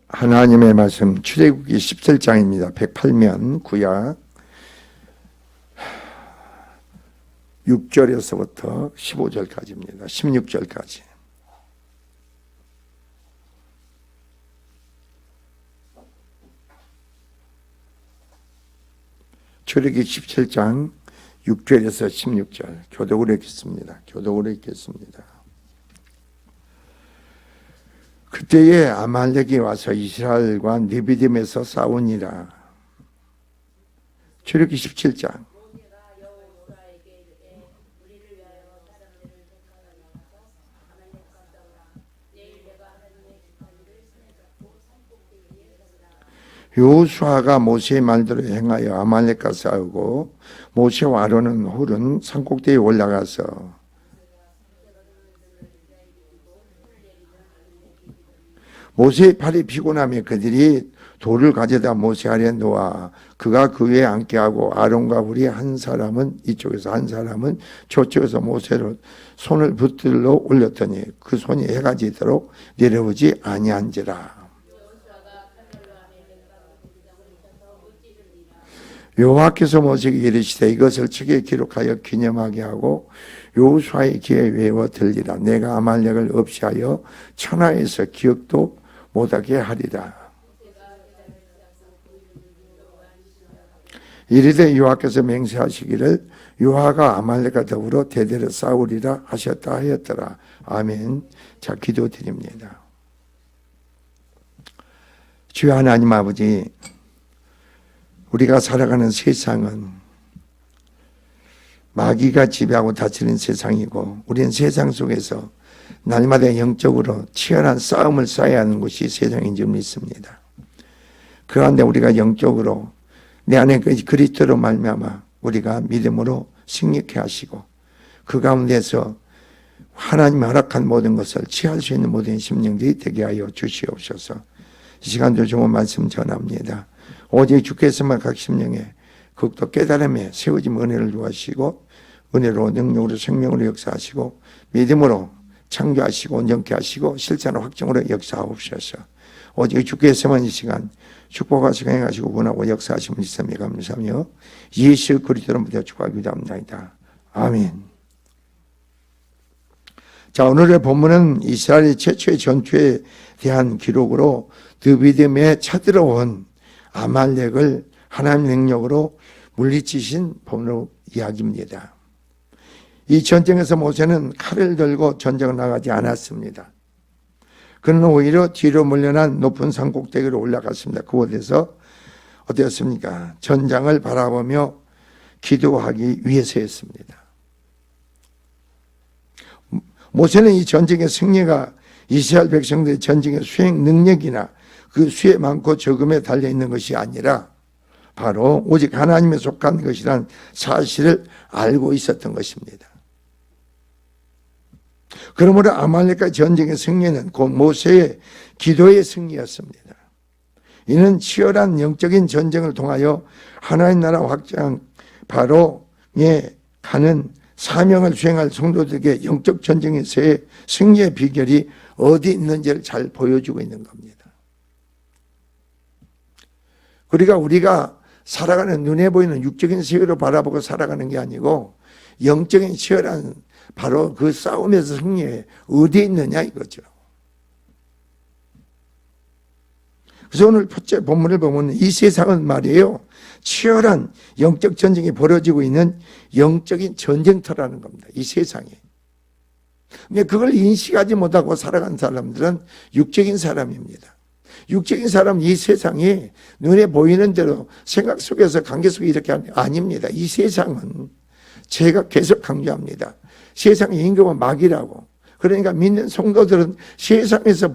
하나님의 말씀 출애굽기 17장입니다. 108면 구약 6절에서부터 15절까지입니다. 16절까지. 출애굽기 17장 6절에서 16절 교독으로 읽겠습니다. 그때에 아말렉이 와서 이스라엘과 느비딤에서 싸우니라. 출애굽기 17장. 여호수아가 모세의 말대로 행하여 아말렉과 싸우고 모세와 아론은 홀은 산꼭대기에 올라가서 모세의 팔이 피곤하며 그들이 돌을 가져다 모세 아래에 놓아 그가 그 위에 앉게 하고 아론과 홀이 한 사람은 이쪽에서 한 사람은 저쪽에서 모세를 손을 붙들러 올렸더니 그 손이 해가 지도록 내려오지 아니한지라. 여호와께서 모세에게 이르시되 이것을 책에 기록하여 기념하게 하고 여호수아의 귀에 외워 들리라. 내가 아말렉을 없이하여 천하에서 기억도 못하게 하리라. 이르되 여호와께서 맹세하시기를 여호와가 아말렉과 더불어 대대로 싸우리라 하셨다 하였더라. 아멘. 자, 기도드립니다. 주여 하나님 아버지, 우리가 살아가는 세상은 마귀가 지배하고 다스리는 세상이고 우리는 세상 속에서 날마다 영적으로 치열한 싸움을 쌓아야 하는 곳이 세상인 줄 믿습니다. 그 가운데 우리가 영적으로 내 안에 그리스도로 말미암아 우리가 믿음으로 승리케 하시고 그 가운데서 하나님이 허락한 모든 것을 취할 수 있는 모든 심령들이 되게 하여 주시옵소서. 이 시간도 좋은 말씀 전합니다. 오직 주께서만 각 심령에 극도 깨달음에 세워짐 은혜를 주하시고 은혜로 능력으로 생명으로 역사하시고 믿음으로 창조하시고 온전케 하시고 실천의 확정으로 역사하옵소서. 오직 주께서만 이 시간 축복하시고 행하시고 원하고 역사하시면 있음에 감사하며 예수 그리스도로 모두 축복하기 기도합니다. 아멘. 자, 오늘의 본문은 이스라엘 최초의 전투에 대한 기록으로 느비딤에 쳐들어온 아말렉을 하나님 능력으로 물리치신 본으로 이야기입니다. 이 전쟁에서 모세는 칼을 들고 전쟁을 나가지 않았습니다. 그는 오히려 뒤로 물러난 높은 산 꼭대기로 올라갔습니다. 그곳에서 어땠습니까? 전장을 바라보며 기도하기 위해서였습니다. 모세는 이 전쟁의 승리가 이스라엘 백성들의 전쟁의 수행 능력이나 그 수에 많고 적음에 달려있는 것이 아니라 바로 오직 하나님에 속한 것이란 사실을 알고 있었던 것입니다. 그러므로 아말렉과 전쟁의 승리는 곧 모세의 기도의 승리였습니다. 이는 치열한 영적인 전쟁을 통하여 하나님 나라 확장 바로에 가는 사명을 수행할 성도들에게 영적 전쟁에서의 승리의 비결이 어디 있는지를 잘 보여주고 있는 겁니다. 우리가 살아가는 눈에 보이는 육적인 세계로 바라보고 살아가는 게 아니고 영적인 치열한 바로 그 싸움에서 승리에 어디에 있느냐 이거죠. 그래서 오늘 첫째 본문을 보면 이 세상은 말이에요. 치열한 영적 전쟁이 벌어지고 있는 영적인 전쟁터라는 겁니다. 이 세상이. 근데 그걸 인식하지 못하고 살아간 사람들은 육적인 사람입니다. 육적인 사람은 이 세상이 눈에 보이는 대로 생각 속에서 관계 속에 이렇게 하는 게 아닙니다. 이 세상은 제가 계속 강조합니다. 세상의 임금은 마귀라고. 그러니까 믿는 성도들은 세상에서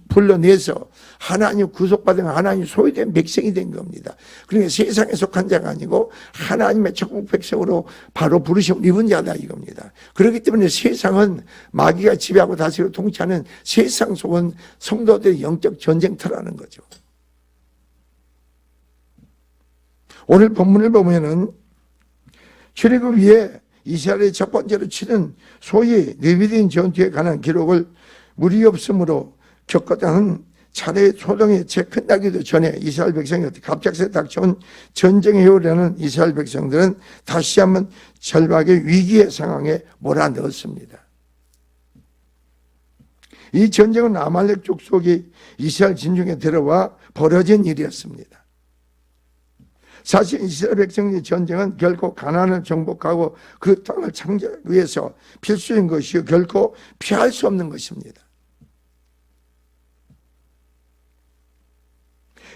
불러내서 하나님 구속받은 하나님 소유된 백성이 된 겁니다. 그러니까 세상에 속한 자가 아니고 하나님의 천국 백성으로 바로 부르심을 입은 자다 이겁니다. 그렇기 때문에 세상은 마귀가 지배하고 다스리고 통치하는 세상 속은 성도들의 영적 전쟁터라는 거죠. 오늘 본문을 보면은 출애굽 위에 이스라엘이 첫 번째로 치른 소위 느비딤 전투에 관한 기록을 물이 없음으로 겪었다는 차례 소동이 채 끝나기도 전에 이스라엘 백성이 갑작스레 닥쳐온 전쟁의 해오려는 이스라엘 백성들은 다시 한번 절박의 위기의 상황에 몰아넣었습니다. 이 전쟁은 아말렉 족속이 이스라엘 진중에 들어와 벌어진 일이었습니다. 사실 이스라엘 백성의 전쟁은 결코 가나안을 정복하고 그 땅을 창조하기 위해서 필수인 것이요 결코 피할 수 없는 것입니다.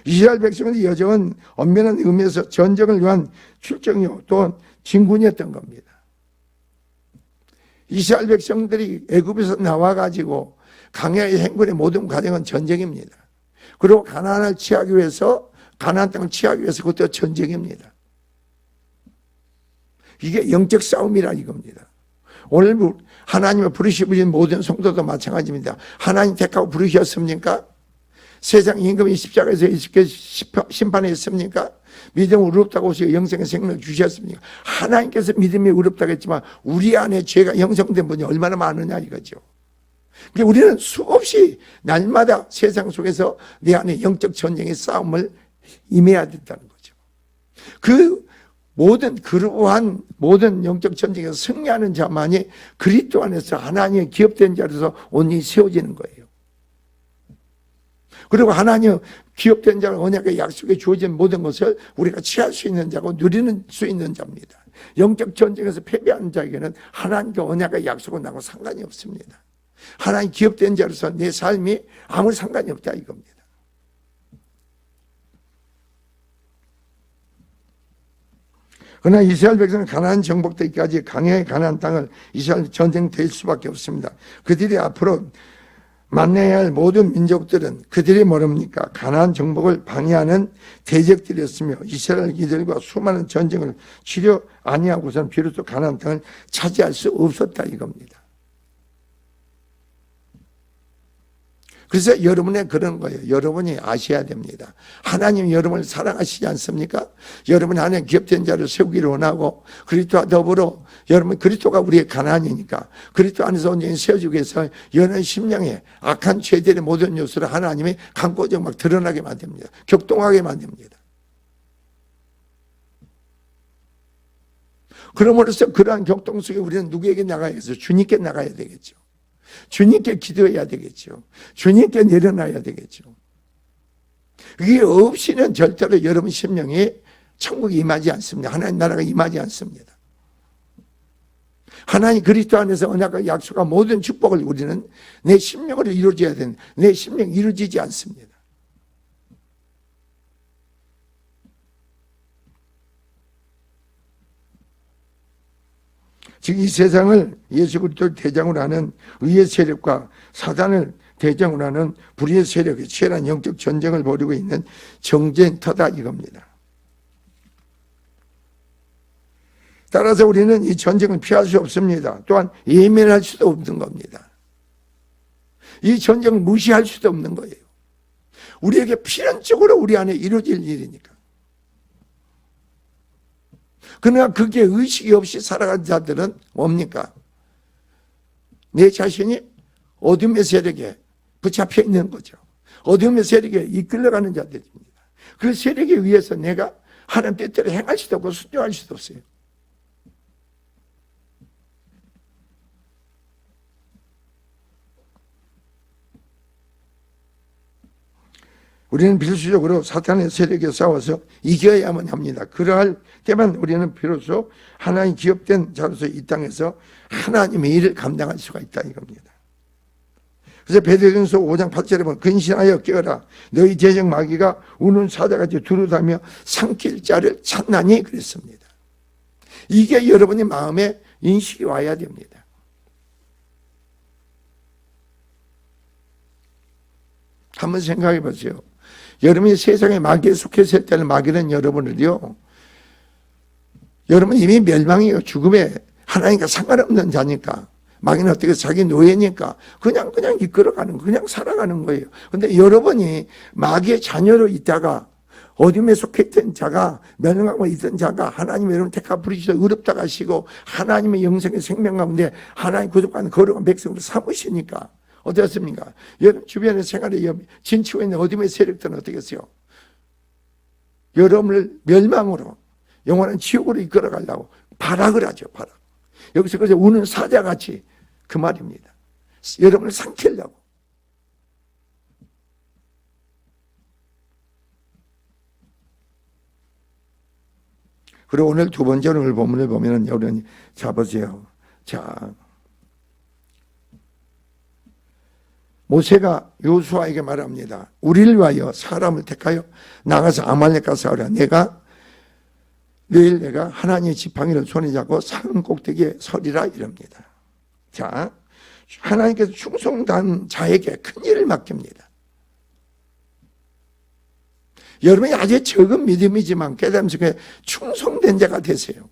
이스라엘 백성의 여정은 엄연한 의미에서 전쟁을 위한 출정이요 또한 진군이었던 겁니다. 이스라엘 백성들이 애굽에서 나와가지고 강야의 행군의 모든 과정은 전쟁입니다. 그리고 가나안을 취하기 위해서 가나안 땅을 취하기 위해서 그것도 전쟁입니다. 이게 영적 싸움이라 이겁니다. 오늘 하나님을 부르시는 모든 성도도 마찬가지입니다. 하나님 택하고 부르셨습니까? 세상 임금이 십자가에서 심판했습니까? 믿음이 의롭다고 하시고 영생의 생명을 주셨습니까? 하나님께서 믿음이 의롭다고 했지만 우리 안에 죄가 형성된 분이 얼마나 많으냐 이거죠. 그러니까 우리는 수없이 날마다 세상 속에서 내 안에 영적 전쟁의 싸움을 임해야 된다는 거죠. 그러한 모든 영적 전쟁에서 승리하는 자만이 그리스도 안에서 하나님의 기업된 자로서 온전히 세워지는 거예요. 그리고 하나님 기업된 자가 언약의 약속에 주어진 모든 것을 우리가 취할 수 있는 자고 누리는 수 있는 자입니다. 영적 전쟁에서 패배하는 자에게는 하나님과 언약의 약속은 나하고 상관이 없습니다. 하나님 기업된 자로서 내 삶이 아무 상관이 없다 이겁니다. 그러나 이스라엘 백성은 가나안 정복되기까지 강야의 가나안 땅을 이스라엘 전쟁될 수밖에 없습니다. 그들이 앞으로 만나야 할 모든 민족들은 그들이 모릅니까? 가나안 정복을 방해하는 대적들이었으며 이스라엘기들과 수많은 전쟁을 치려 아니하고서는 비로소 가나안 땅을 차지할 수 없었다 이겁니다. 그래서 여러분의 그런 거예요. 여러분이 아셔야 됩니다. 하나님이 여러분을 사랑하시지 않습니까? 여러분이 하나님 기업된 자를 세우기를 원하고 그리스도와 더불어 여러분 그리스도가 우리의 가나안이니까 그리스도 안에서 온전히 세워지기 위해서 여러분 심령에 악한 죄들의 모든 요소를 하나님이 강고적 막 드러나게 만듭니다. 격동하게 만듭니다. 그러므로써 그러한 격동 속에 우리는 누구에게 나가야겠어요? 주님께 나가야 되겠죠. 주님께 기도해야 되겠죠. 주님께 내려놔야 되겠죠. 그게 없이는 절대로 여러분 심령에 천국이 임하지 않습니다. 하나님 나라가 임하지 않습니다. 하나님 그리스도 안에서 언약과 약속과 모든 축복을 우리는 내 심령으로 이루어져야 되는데 내 심령이 이루어지지 않습니다. 즉 이 세상을 예수 그리스도를 대장으로 하는 의의 세력과 사단을 대장으로 하는 불의의 세력이 치열한 영적 전쟁을 벌이고 있는 정쟁터다 이겁니다. 따라서 우리는 이 전쟁을 피할 수 없습니다. 또한 예민할 수도 없는 겁니다. 이 전쟁을 무시할 수도 없는 거예요. 우리에게 필연적으로 우리 안에 이루어질 일이니까. 그러나 그게 의식이 없이 살아간 자들은 뭡니까? 내 자신이 어둠의 세력에 붙잡혀 있는 거죠. 어둠의 세력에 이끌려가는 자들입니다. 그 세력에 의해서 내가 하나님 뜻대로 행할 수도 없고 순종할 수도 없어요. 우리는 필수적으로 사탄의 세력에 싸워서 이겨야만 합니다. 그러할 때만 우리는 비로소 하나님 기업된 자로서 이 땅에서 하나님의 일을 감당할 수가 있다 이겁니다. 그래서 베드로전서 5장 8절에 보면 근신하여 깨어라 너희 재정 마귀가 우는 사자같이 두루다며 삼킬 자를 찾나니 그랬습니다. 이게 여러분의 마음에 인식이 와야 됩니다. 한번 생각해 보세요. 여러분이 세상에 마귀에 속했을 때는 마귀는 여러분을요, 여러분 이미 멸망이에요. 죽음에 하나님과 상관없는 자니까. 마귀는 어떻게 자기 노예니까 그냥 이끌어가는, 그냥 살아가는 거예요. 근데 여러분이 마귀의 자녀로 있다가 어둠에 속했던 자가, 멸망하고 있던 자가 하나님의 여러분 택하 부르시다 의롭다 하시고 하나님의 영생의 생명 가운데 하나님 구속하는 거룩한 백성으로 삼으시니까 어떻습니까? 여러분 주변의 생활에 진치고 있는 어둠의 세력들은 어떻겠어요? 여러분을 멸망으로 영원한 지옥으로 이끌어가려고 발악을 하죠. 발악. 여기서 그래서 우는 사자같이 그 말입니다. 여러분을 삼키려고. 그리고 오늘 두 번째 오늘 본문을 보면은 여러분이 자 보세요. 자, 모세가 여호수아에게 말합니다. 우리를 위하여 사람을 택하여 나가서 아말렉과 싸우라. 내일 내가 하나님의 지팡이를 손에 잡고 산 꼭대기에 서리라 이럽니다. 자, 하나님께서 충성된 자에게 큰 일을 맡깁니다. 여러분이 아주 적은 믿음이지만 깨달음 속에 충성된 자가 되세요.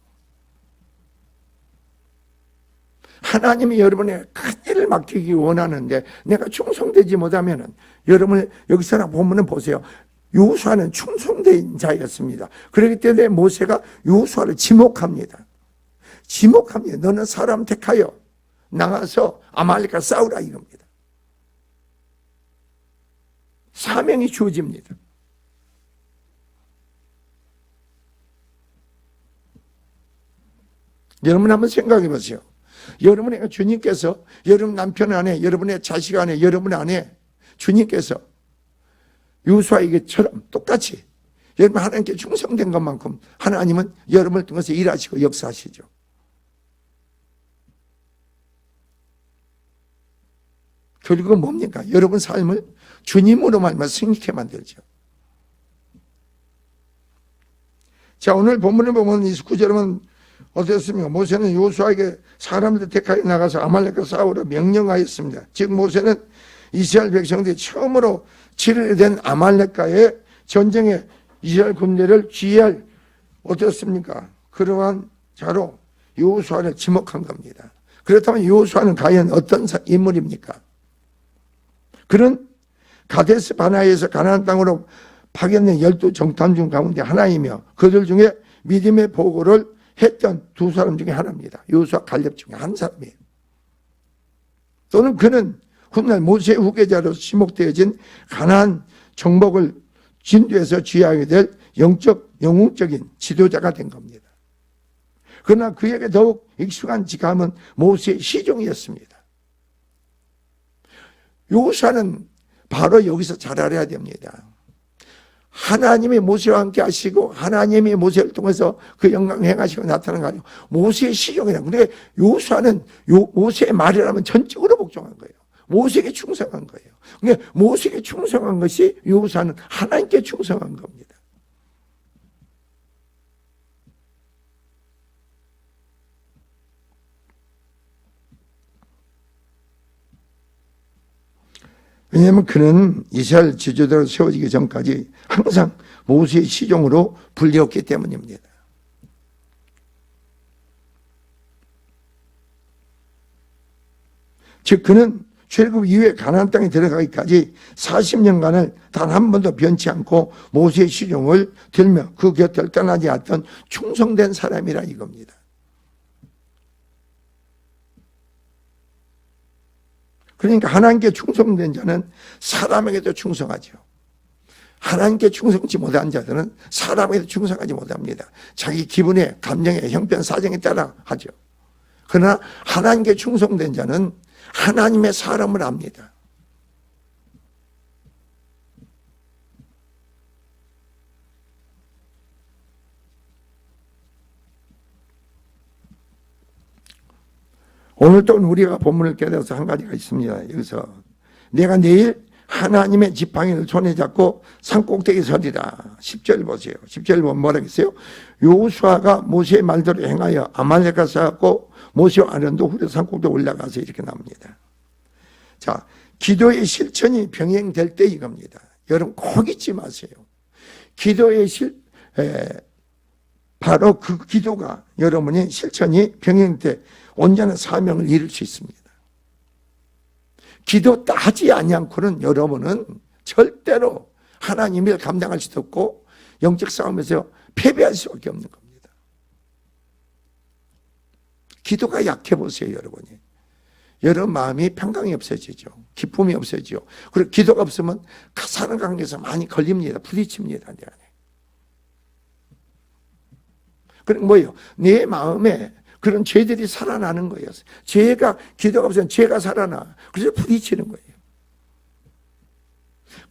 하나님이 여러분의 큰 일을 맡기기 원하는데 내가 충성되지 못하면 여러분 여기서나 보면 보세요. 여호수아는 충성된 자였습니다. 그렇기 때문에 모세가 여호수아를 지목합니다. 지목합니다. 너는 사람 택하여 나가서 아말렉과 싸우라 이겁니다. 사명이 주어집니다. 여러분 한번 생각해 보세요. 여러분의 주님께서 여러분 남편 안에, 여러분의 자식 안에, 여러분 안에 주님께서 여호수아에게처럼 똑같이 여러분 하나님께 충성된 것만큼 하나님은 여러분을 통해서 일하시고 역사하시죠. 결국은 뭡니까? 여러분 삶을 주님으로 말미암아 승리케 만들죠. 자, 오늘 본문을 보면 29절은 어땠습니까? 모세는 여호수아에게 사람들 택하여 나가서 아말렉과 싸우라 명령하였습니다. 즉 모세는 이스라엘 백성들이 처음으로 치르게 된 아말렉과의 전쟁에 이스라엘 군대를 지휘할 어떻습니까? 그러한 자로 여호수아를 지목한 겁니다. 그렇다면 여호수아는 과연 어떤 인물입니까? 그는 가데스 바네아에서 가나안 땅으로 파견된 12 정탐 중 가운데 하나이며 그들 중에 믿음의 보고를 했던 두 사람 중에 하나입니다. 여호수아 갈렙 중에 한 사람이에요. 또는 그는 훗날 모세의 후계자로 지목되어진 가나안 정복을 진두에서 지휘하게 될 영웅적인 지도자가 된 겁니다. 그러나 그에게 더욱 익숙한 직함은 모세의 시종이었습니다. 여호수아는 바로 여기서 잘 알아야 됩니다. 하나님이 모세와 함께 하시고 하나님이 모세를 통해서 그 영광을 행하시고 나타난 거 아니고 모세의 시종이라. 근데 여호수아는 모세의 말이라면 전적으로 복종한 거예요. 모세에게 충성한 거예요. 그러니까 모세에게 충성한 것이 여호수아는 하나님께 충성한 겁니다. 왜냐하면 그는 이스라엘 지도자로 세워지기 전까지 항상 모세의 시종으로 불리웠기 때문입니다. 즉 그는 출애굽 이후에 가나안 땅에 들어가기까지 40년간을 단 한 번도 변치 않고 모세의 시종을 들며 그 곁을 떠나지 않던 충성된 사람이라 이겁니다. 그러니까 하나님께 충성된 자는 사람에게도 충성하죠. 하나님께 충성치 못한 자들은 사람에게도 충성하지 못합니다. 자기 기분에, 감정에, 형편, 사정에 따라 하죠. 그러나 하나님께 충성된 자는 하나님의 사람을 압니다. 오늘 또 우리가 본문을 깨달아서 한 가지가 있습니다. 여기서 내가 내일 하나님의 지팡이를 손에 잡고 산꼭대기에 서리라. 10절 보세요. 10절 보면 뭐라고 했어요? 여호수아가 모세의 말대로 행하여 아말렉과 싸웠고 모세와 아론도 후레 산꼭대기에 올라가서 이렇게 나옵니다. 자, 기도의 실천이 병행될 때 이겁니다. 여러분 꼭 잊지 마세요. 기도의 바로 그 기도가 여러분의 실천이 병행 때 온전한 사명을 이룰 수 있습니다. 기도 하지 않고는 여러분은 절대로 하나님을 감당할 수도 없고 영적 싸움에서 패배할 수밖에 없는 겁니다. 기도가 약해 보세요, 여러분이. 여러 마음이 평강이 없어지죠. 기쁨이 없어지죠. 그리고 기도가 없으면 사는 관계에서 많이 걸립니다. 부딪힙니다. 내 안에. 그럼 뭐예요? 내 마음에 그런 죄들이 살아나는 거예요. 기도가 없으면 죄가 살아나. 그래서 부딪히는 거예요.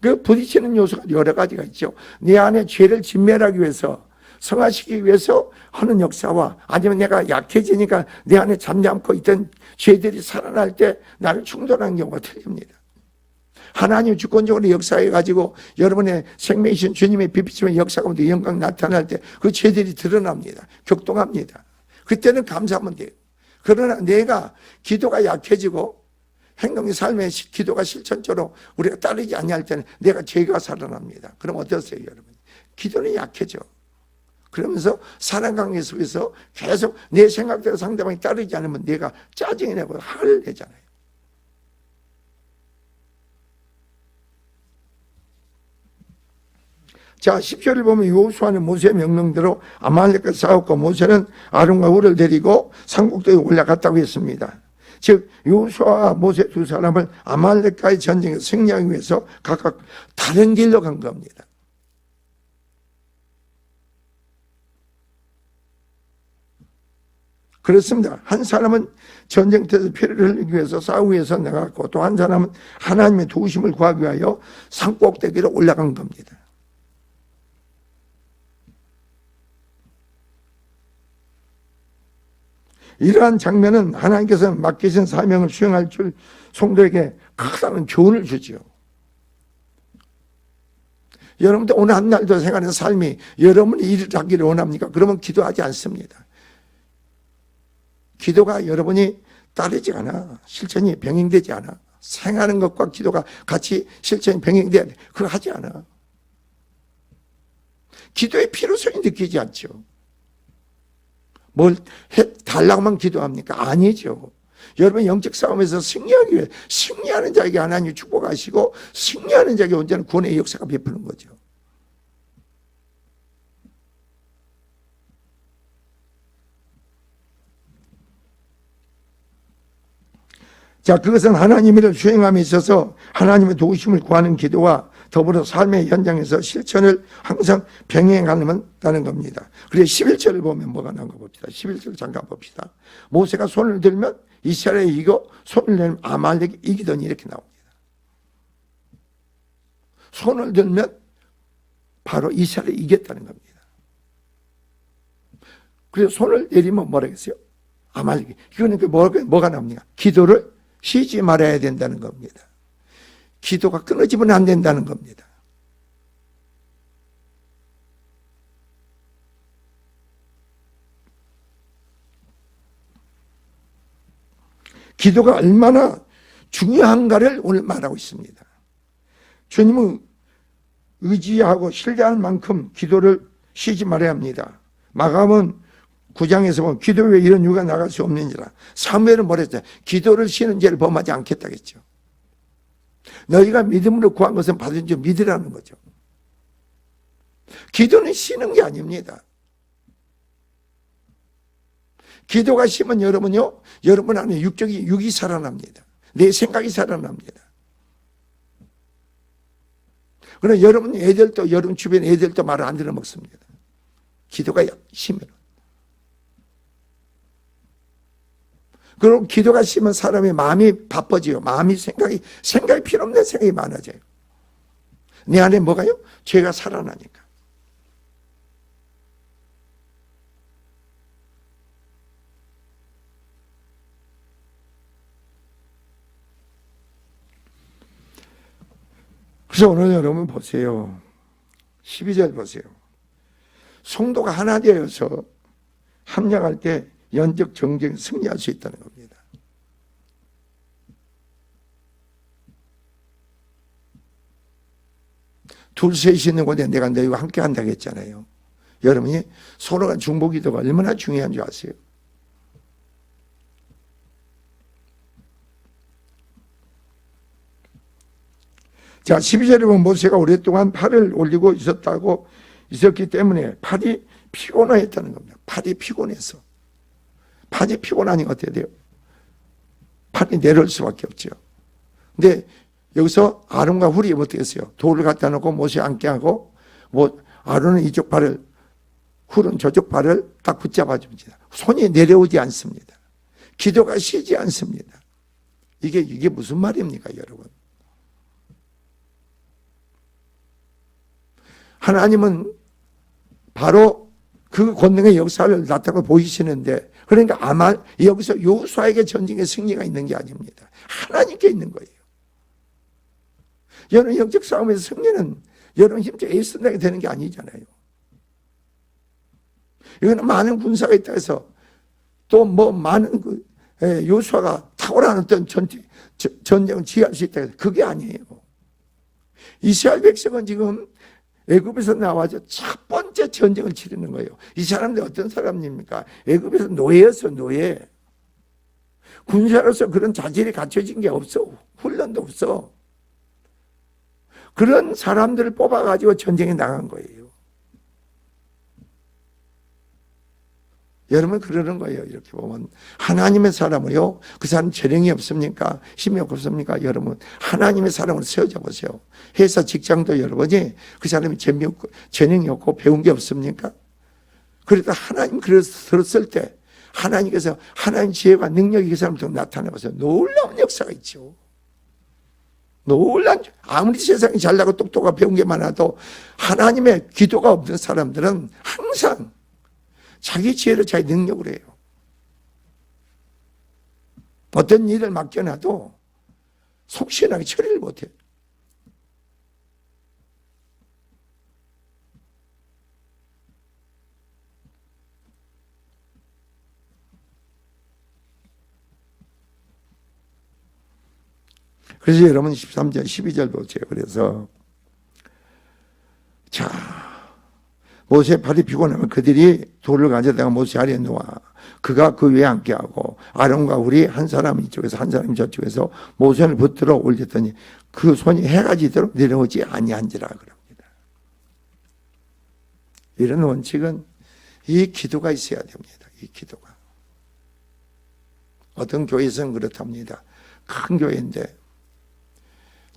그 부딪히는 요소가 여러 가지가 있죠. 내 안에 죄를 진멸하기 위해서, 성화시키기 위해서 하는 역사와, 아니면 내가 약해지니까 내 안에 잠잠고 있던 죄들이 살아날 때 나를 충돌하는 경우가 틀립니다. 하나님 주권적으로 역사해가지고 여러분의 생명이신 주님의 빛비침의 역사 가운데 영광 나타날 때 그 죄들이 드러납니다. 격동합니다. 그때는 감사하면 돼요. 그러나 내가 기도가 약해지고 행동의 삶의 기도가 실천적으로 우리가 따르지 아니할 때는 내가 죄가 살아납니다. 그럼 어떠세요, 여러분? 기도는 약해져. 그러면서 사랑 관계 속에서 계속 내 생각대로 상대방이 따르지 않으면 내가 짜증이 나고 화를 내잖아요. 자, 10절을 보면 여호수아는 모세의 명령대로 아말렉과 싸웠고 모세는 아론과 훌을 데리고 산꼭대기에 올라갔다고 했습니다. 즉 여호수아와 모세 두 사람을 아말렉과의 전쟁에 승리하기 위해서 각각 다른 길로 간 겁니다. 그렇습니다. 한 사람은 전쟁터에서 피를 흘리기 위해서 싸우기 위해서 나갔고 또 한 사람은 하나님의 도우심을 구하기 위하여 산꼭대기로 올라간 겁니다. 이러한 장면은 하나님께서 맡기신 사명을 수행할 줄 성도에게 크다는 교훈을 주지요. 여러분들 오늘 한날도 생활하는 삶이 여러분이 일을 하기를 원합니까? 그러면 기도하지 않습니다. 기도가 여러분이 따르지 않아. 실천이 병행되지 않아. 생하는 것과 기도가 같이 실천이 병행돼야 돼. 그거 하지 않아. 기도의 필요성이 느끼지 않죠. 뭘 달라고만 기도합니까? 아니죠. 여러분 영적 싸움에서 승리하기 위해 승리하는 자에게 하나님이 축복하시고 승리하는 자에게 언제나 구원의 역사가 베푸는 거죠. 자, 그것은 하나님의 일을 수행함에 있어서 하나님의 도우심을 구하는 기도와 더불어 삶의 현장에서 실천을 항상 병행하는다는 겁니다. 그래서 11절을 보면 뭐가 나온 거 봅시다. 11절 잠깐 봅시다. 모세가 손을 들면 이스라엘이 이기고 손을 내면 아말렉이 이기더니 이렇게 나옵니다. 손을 들면 바로 이스라엘이 이겼다는 겁니다. 그래서 손을 내리면 뭐라겠어요? 아말렉이. 이거는 뭐가 나옵니까? 기도를 쉬지 말아야 된다는 겁니다. 기도가 끊어지면 안 된다는 겁니다. 기도가 얼마나 중요한가를 오늘 말하고 있습니다. 주님은 의지하고 신뢰할 만큼 기도를 쉬지 말아야 합니다. 마가복음 9장에서 보면 기도 외에 이런 이유가 나갈 수 없는지라. 사무엘은 뭐랬어요? 기도를 쉬는 죄를 범하지 않겠다겠죠. 너희가 믿음으로 구한 것은 받은 줄 믿으라는 거죠. 기도는 쉬는 게 아닙니다. 기도가 쉬면 여러분요, 여러분 안에 육이 살아납니다. 내 생각이 살아납니다. 그러나 여러분 애들도, 여러분 주변 애들도 말을 안 들어먹습니다. 기도가 쉬면. 그리고 기도가 쉬면 사람의 마음이 바빠져요. 마음이 생각이 필요 없는 생각이 많아져요. 내 안에 뭐가요? 죄가 살아나니까. 그래서 오늘 여러분 보세요. 12절 보세요. 성도가 하나 되어서 합력할 때 연적 정쟁 승리할 수 있다는 겁니다. 둘, 셋이 있는 곳에 내가 너희와 함께 한다고 했잖아요. 여러분이 서로가 중보기도가 얼마나 중요한 줄 아세요? 자, 12절에 보면 모세가 오랫동안 팔을 올리고 있었기 때문에 팔이 피곤했다는 겁니다. 팔이 피곤해서. 팔이 피곤하니까 어떻게 돼요? 팔이 내려올 수밖에 없죠. 근데 여기서 아론과 훌이 어떻게 했어요? 돌을 갖다 놓고 모세 앉게 하고 아론은 이쪽 발을, 훌은 저쪽 발을 딱 붙잡아 줍니다. 손이 내려오지 않습니다. 기도가 쉬지 않습니다. 이게 무슨 말입니까, 여러분? 하나님은 바로 그 권능의 역사를 나타나고 보이시는데, 그러니까 아마 여기서 여호수아에게 전쟁의 승리가 있는 게 아닙니다. 하나님께 있는 거예요. 여러분 영적 싸움에서 승리는 여러분 힘써 애쓴다게 되는 게 아니잖아요. 이거는 많은 군사가 있다 해서 또 많은 여호수아가 탁월한 어떤 전쟁을 지휘할 수 있다 해서 그게 아니에요. 이스라엘 백성은 지금 애굽에서 나와서 첫 번째 전쟁을 치르는 거예요. 이 사람들 어떤 사람입니까? 애굽에서 노예였어, 노예. 군사로서 그런 자질이 갖춰진 게 없어. 훈련도 없어. 그런 사람들을 뽑아가지고 전쟁에 나간 거예요. 여러분 그러는 거예요. 이렇게 보면 하나님의 사람을요, 그 사람 재능이 없습니까? 힘이 없습니까? 여러분 하나님의 사람을 세워져 보세요. 회사 직장도 여러분이 그 사람이 재미없고 재능이 없고 배운 게 없습니까? 그래도 하나님 들었을 때 하나님께서 하나님 지혜와 능력이 그 사람한테 나타나면서 놀라운 역사가 있죠. 놀란, 아무리 세상이 잘나고 똑똑하고 배운 게 많아도 하나님의 기도가 없는 사람들은 항상 자기 지혜로 자기 능력으로 해요. 어떤 일을 맡겨놔도 속 시원하게 처리를 못해요. 그래서 여러분 13절, 12절 보세요. 그래서 자, 모세 발이 피곤하면 그들이 돌을 가져다가 모세 아래에 놓아 그가 그 위에 앉게 하고 아론과 훌이 한 사람이 이쪽에서 한 사람이 저쪽에서 모세를 붙들어 올렸더니 그 손이 해가 지도록 내려오지 아니한지라 그럽니다. 이런 원칙은 이 기도가 있어야 됩니다. 이 기도가. 어떤 교회에서는 그렇답니다. 큰 교회인데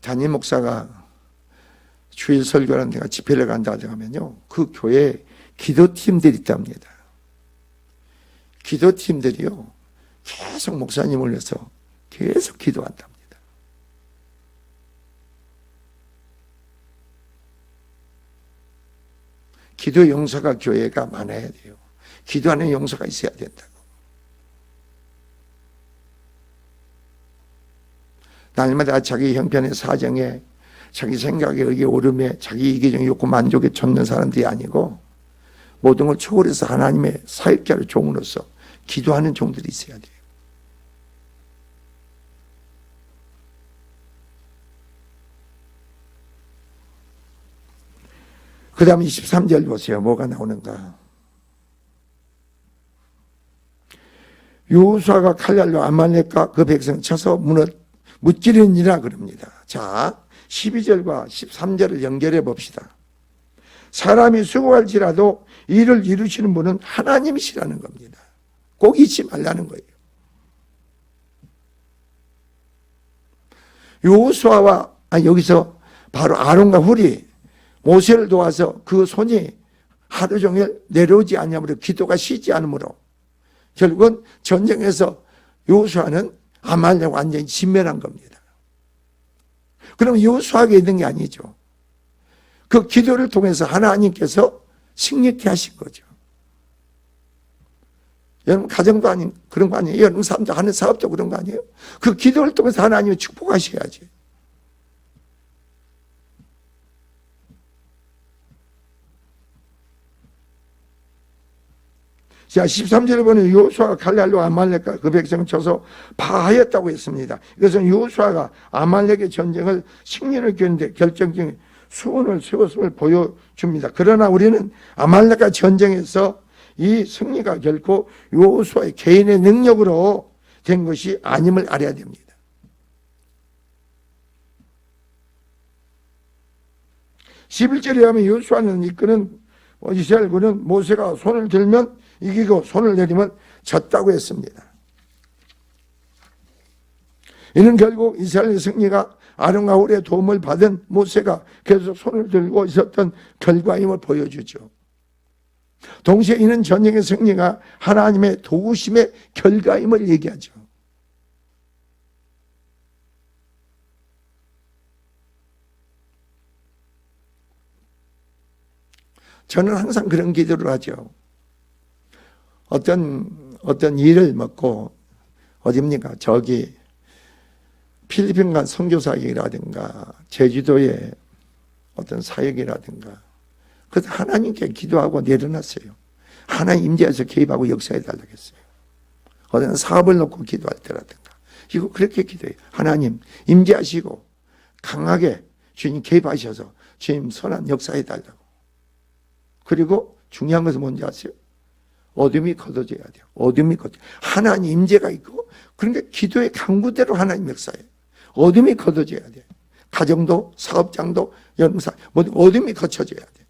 담임 목사가 주일 설교하는 데가 집회를 간다 하면요, 그 교회에 기도팀들이 있답니다. 기도팀들이요, 계속 목사님을 위해서 계속 기도한답니다. 기도 용서가 교회가 많아야 돼요. 기도하는 용서가 있어야 된다고. 날마다 자기 형편의 사정에 자기 생각에 의해 오름에 자기 이기적인 욕구 만족에 젖는 사람들이 아니고 모든 걸 초월해서 하나님의 사역자로 종으로서 기도하는 종들이 있어야 돼요. 그 다음에 23절 보세요. 뭐가 나오는가. 여호수아가 칼날로 아말렉과 그 백성 쳐서 무찌르니라 그럽니다. 자, 12절과 13절을 연결해 봅시다. 사람이 수고할지라도 일을 이루시는 분은 하나님이시라는 겁니다. 꼭 잊지 말라는 거예요. 여호수아와 여기서 바로 아론과 훌이 모세를 도와서 그 손이 하루 종일 내려오지 않으므로 기도가 쉬지 않으므로 결국은 전쟁에서 여호수아는 아말렉을 완전히 진멸한 겁니다. 그럼 여호수아에게 있는 게 아니죠. 그 기도를 통해서 하나님께서 승리케 하신 거죠. 여러분 가정도 아닌 그런 거 아니에요? 여러분 사람도 하는 사업도 그런 거 아니에요? 그 기도를 통해서 하나님이 축복하셔야지. 자, 13절에 보면 여호수아가 칼날로 아말렉과 그 백성을 쳐서 파하였다고 했습니다. 이것은 여호수아가 아말렉의 전쟁을 승리를 거는데 결정적인 수훈을 세웠음을 보여줍니다. 그러나 우리는 아말렉과 전쟁에서 이 승리가 결코 여호수아의 개인의 능력으로 된 것이 아님을 알아야 됩니다. (11절에) 하면 여호수아는 이끄는 이스라엘군은 모세가 손을 들면 이기고 손을 내리면 졌다고 했습니다. 이는 결국 이스라엘의 승리가 아론과 홀의 도움을 받은 모세가 계속 손을 들고 있었던 결과임을 보여주죠. 동시에 이는 전쟁의 승리가 하나님의 도우심의 결과임을 얘기하죠. 저는 항상 그런 기도를 하죠. 어떤 일을 먹고 어딥니까? 저기 필리핀 간 선교 사역이라든가 제주도의 어떤 사역이라든가 그래서 하나님께 기도하고 내려놨어요. 하나님 임재해서 개입하고 역사해 달라고 했어요. 어떤 사업을 놓고 기도할 때라든가 이거 그렇게 기도해요. 하나님 임재하시고 강하게 주님 개입하셔서 주님 선한 역사해 달라고. 그리고 중요한 것은 뭔지 아세요? 어둠이 걷어져야 돼요. 어둠이 걷어져. 하나님 임재가 있고 그러니까 기도의 강구대로 하나님 역사해요. 어둠이 걷어져야 돼요. 가정도 사업장도 연사 모든 어둠이 거쳐져야 돼요.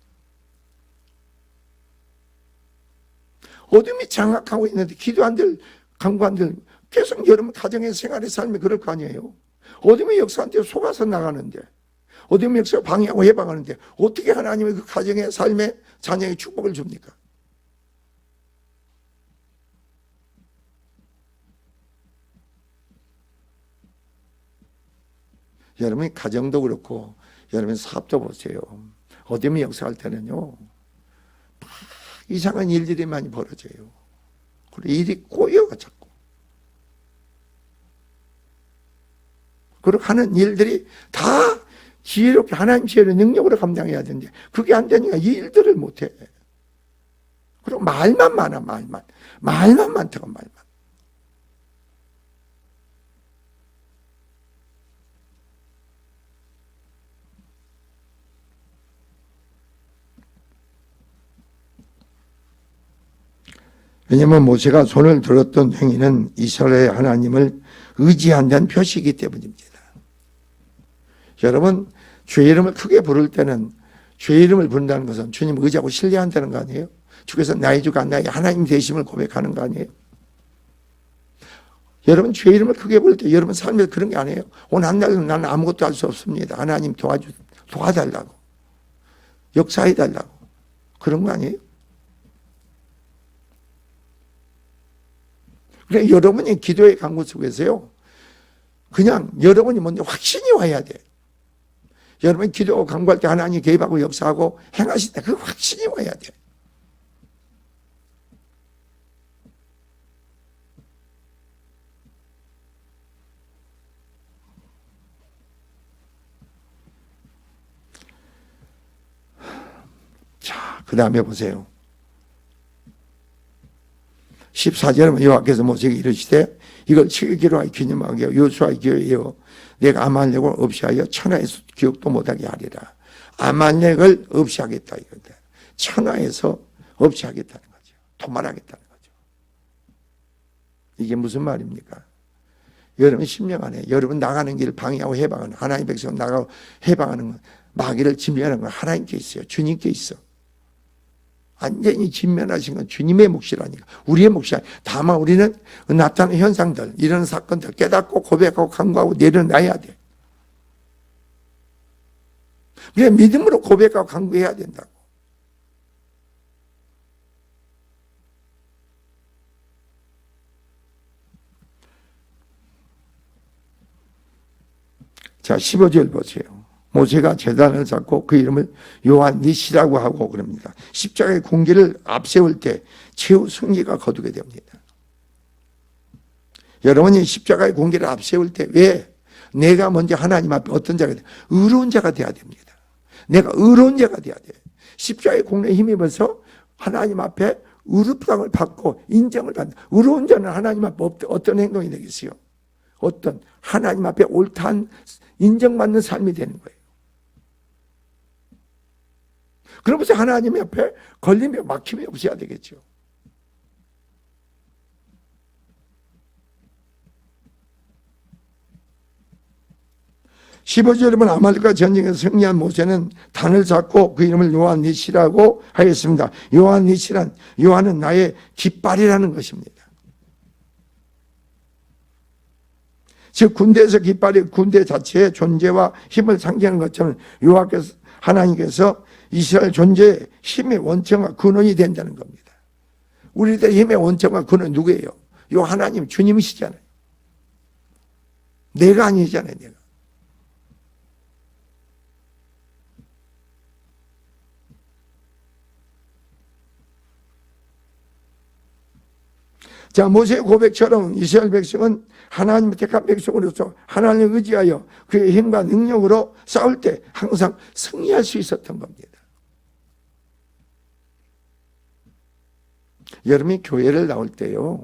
어둠이 장악하고 있는데 기도 안 될 강구한들 계속 여러분 가정의 생활의 삶이 그럴 거 아니에요. 어둠의 역사한테 속아서 나가는데 어둠의 역사가 방해하고 해방하는데 어떻게 하나님의 그 가정의 삶에 자녀의 축복을 줍니까? 여러분이 가정도 그렇고 여러분 사업도 보세요. 어둠의 역사할 때는요 이상한 일들이 많이 벌어져요. 그리고 일이 꼬여가 자꾸. 그리고 하는 일들이 다 지혜롭게 하나님 지혜의 능력으로 감당해야 되는데 그게 안 되니까 이 일들을 못해. 그리고 말만 많아. 말만 많다고 말만. 왜냐하면 모세가 손을 들었던 행위는 이스라엘의 하나님을 의지한다는 표시이기 때문입니다. 여러분 주의 이름을 크게 부를 때는 주의 이름을 부른다는 것은 주님 의지하고 신뢰한다는 거 아니에요? 주께서 나의 주가 나의 하나님 되심을 고백하는 거 아니에요? 여러분 주의 이름을 크게 부를 때 여러분 삶에서 그런 게 아니에요. 오늘 한 날은 나는 아무것도 할 수 없습니다. 하나님 도와달라고 역사해달라고 그런 거 아니에요? 그래 여러분이 기도의 강구 속에서요 그냥 여러분이 먼저 확신이 와야 돼. 여러분이 기도 강구할 때 하나님 개입하고 역사하고 행하신다. 그 확신이 와야 돼. 자, 그 다음에 보세요. 14절에 여호와께서 모세에게 이르시되 이걸 치기로 하여 기념하게 하여 여호수아의 기회여 내가 아말렉을 없이 하여 천하에서 기억도 못하게 하리라. 아말렉을 없이 하겠다 이거다. 천하에서 없이 하겠다는 거죠. 도말하겠다는 거죠. 이게 무슨 말입니까? 여러분 10년 안에 여러분 나가는 길을 방해하고 해방하는 하나님 백성 나가고 해방하는 건 마귀를 진멸하는 건 하나님께 있어요. 주님께 있어. 완전히 진면하신 건 주님의 몫이라니까. 우리의 몫이 아니라 다만 우리는 나타나는 현상들 이런 사건들 깨닫고 고백하고 간구하고 내려놔야 돼. 그래 믿음으로 고백하고 간구해야 된다고. 자 15절 보세요. 모세가 제단을 잡고 그 이름을 요한니시라고 하고 그럽니다. 십자가의 공기를 앞세울 때 최후 승리가 거두게 됩니다. 여러분이 십자가의 공기를 앞세울 때 왜? 내가 먼저 하나님 앞에 어떤 자가 돼? 의로운 자가 돼야 됩니다. 내가 의로운 자가 돼야 돼. 십자가의 공로에 힘입어서 하나님 앞에 의롭다함을 받고 인정을 받는 의로운 자는 하나님 앞에 어떤 행동이 되겠어요? 어떤 하나님 앞에 옳다한 인정받는 삶이 되는 거예요. 그러면서 하나님 옆에 걸림이 막힘이 없어야 되겠죠. (15절에) 아말렉과 전쟁에서 승리한 모세는 단을 잡고 그 이름을 요한니시라고 하였습니다. 요한니시란 요한은 나의 깃발이라는 것입니다. 즉 군대에서 깃발이 군대 자체의 존재와 힘을 상징하는 것처럼 여호와께서 하나님께서 이스라엘 존재의 힘의 원천과 근원이 된다는 겁니다. 우리들의 힘의 원천과 근원은 누구예요? 요 하나님 주님이시잖아요. 내가 아니잖아요. 내가. 자, 모세의 고백처럼 이스라엘 백성은 하나님의 택한 백성으로서 하나님을 의지하여 그의 힘과 능력으로 싸울 때 항상 승리할 수 있었던 겁니다. 여러분이 교회를 나올 때요,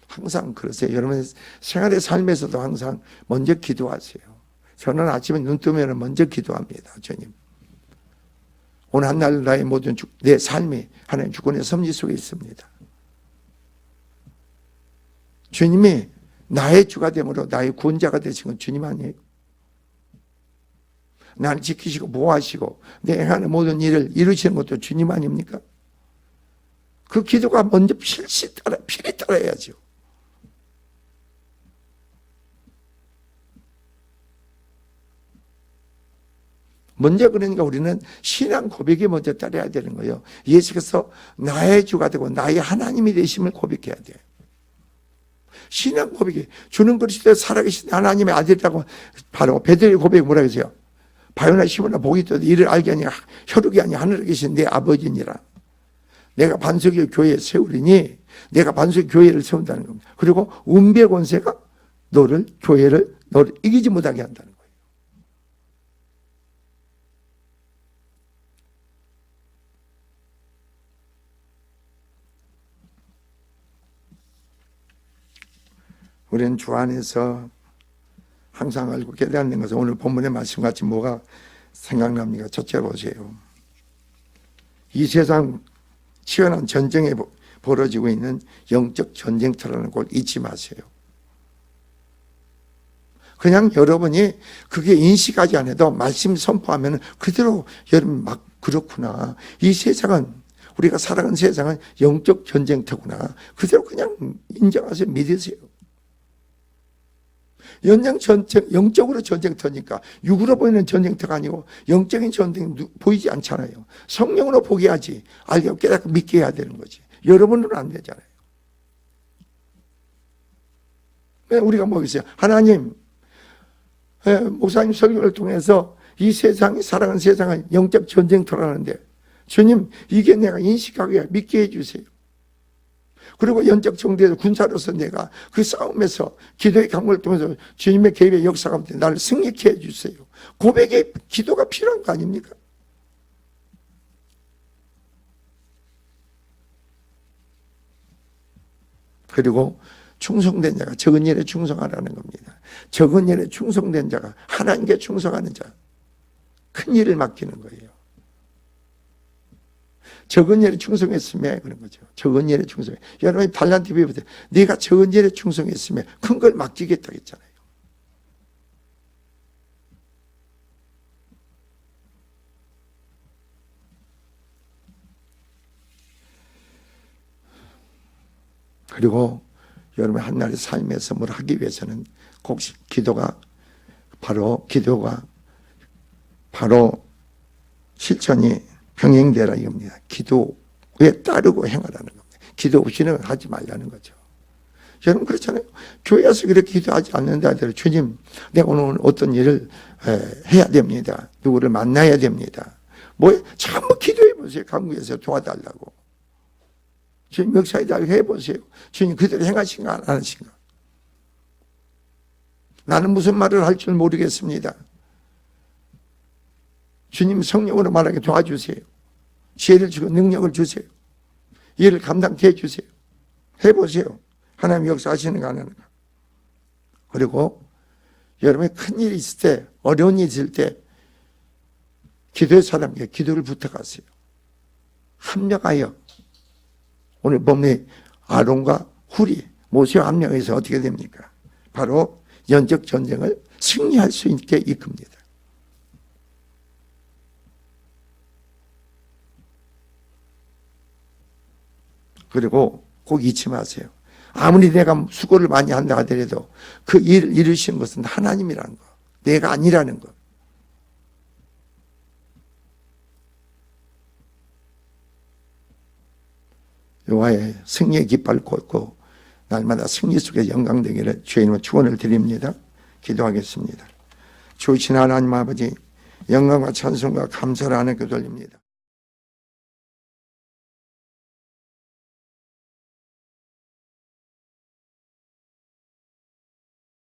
항상 그러세요. 여러분의 생활의 삶에서도 항상 먼저 기도하세요. 저는 아침에 눈 뜨면 먼저 기도합니다. 주님, 오늘 한날 나의 모든 내 삶이 하나님 주권의 섭리 속에 있습니다. 주님이 나의 주가 되므로 나의 구원자가 되신 건 주님 아니에요? 나를 지키시고 보호하시고 내 행하는 모든 일을 이루시는 것도 주님 아닙니까? 그 기도가 먼저 필히 따라야죠. 먼저 그러니까 우리는 신앙 고백이 먼저 따라야 되는 거예요. 예수께서 나의 주가 되고 나의 하나님이 되심을 고백해야 돼요. 신앙 고백이 주는 그리스도의 살아계신 하나님의 아들이라고 바로 베드로의 고백이 뭐라고 했어요? 바요나 시모나 복이 있도다 이를 알게 하니 혈육이 아니 하늘에 계신 내 아버지니라. 내가 반석의 교회에 세우리니 내가 반석의 교회를 세운다는 겁니다. 그리고 운비의 권세가 너를 이기지 못하게 한다는 거예요. 우리는 주 안에서 항상 알고 깨닫는 것은 오늘 본문의 말씀같이 뭐가 생각납니까? 첫째 보세요. 이 세상 치열한 전쟁에 벌어지고 있는 영적 전쟁터라는 걸 잊지 마세요. 그냥 여러분이 그게 인식하지 않아도 말씀 선포하면 그대로 여러분 막 그렇구나. 이 세상은 우리가 살아가는 세상은 영적 전쟁터구나. 그대로 그냥 인정하세요. 믿으세요. 영적으로 전쟁터니까 육으로 보이는 전쟁터가 아니고 영적인 전쟁 보이지 않잖아요. 성령으로 보게 하지 알게 깨닫고 믿게 해야 되는 거지. 여러분은 안 되잖아요. 우리가 뭐겠어요? 하나님, 목사님 설교를 통해서 이 세상이 살아가는 세상은 영적 전쟁터라는데 주님 이게 내가 인식하게 믿게 해주세요. 그리고 영적 정대에서 군사로서 내가 그 싸움에서 기도의 강물을 통해서 주님의 개입의 역사 가운데 나를 승리케 해주세요. 고백의 기도가 필요한 거 아닙니까? 그리고 충성된 자가 적은 일에 충성하라는 겁니다. 적은 일에 충성된 자가 하나님께 충성하는 자, 큰 일을 맡기는 거예요. 적은 일에 충성했으면 그런 거죠. 적은 일에 충성해. 여러분이 달란트 비유보세요. 네가 적은 일에 충성했으면 큰 걸 맡기겠다 했잖아요. 그리고 여러분 한날의 삶에서 뭘 하기 위해서는 꼭 기도가 실천이 병행되라 이겁니다. 기도에 따르고 행하라는 겁니다. 기도 없이는 하지 말라는 거죠. 여러분 그렇잖아요. 교회에서 그렇게 기도하지 않는다 하더라도 주님 내가 오늘 어떤 일을 해야 됩니다. 누구를 만나야 됩니다. 전부 기도해 보세요. 강구에서 도와달라고. 주님 역사에다 해보세요. 주님 그대로 행하신가 안 하신가. 나는 무슨 말을 할 줄 모르겠습니다. 주님 성령으로 말하게 도와주세요. 지혜를 주고 능력을 주세요. 이를 감당케 해주세요. 해보세요. 하나님 역사하시는가 안 하는가. 그리고 여러분이 큰일이 있을 때 어려운 일이 있을 때 기도의 사람에게 기도를 부탁하세요. 합력하여 오늘 본문의 아론과 훌이 모세와 합력해서 어떻게 됩니까? 바로 영적 전쟁을 승리할 수 있게 이끕니다. 그리고 꼭 잊지 마세요. 아무리 내가 수고를 많이 한다 하더라도 그 일을 이루시는 것은 하나님이라는 거. 내가 아니라는 거. 여호와의 승리의 깃발을 꽂고 날마다 승리 속에 영광되기를 주님의 축원을 드립니다. 기도하겠습니다. 주신 하나님 아버지, 영광과 찬송과 감사를 하나님께 돌립니다.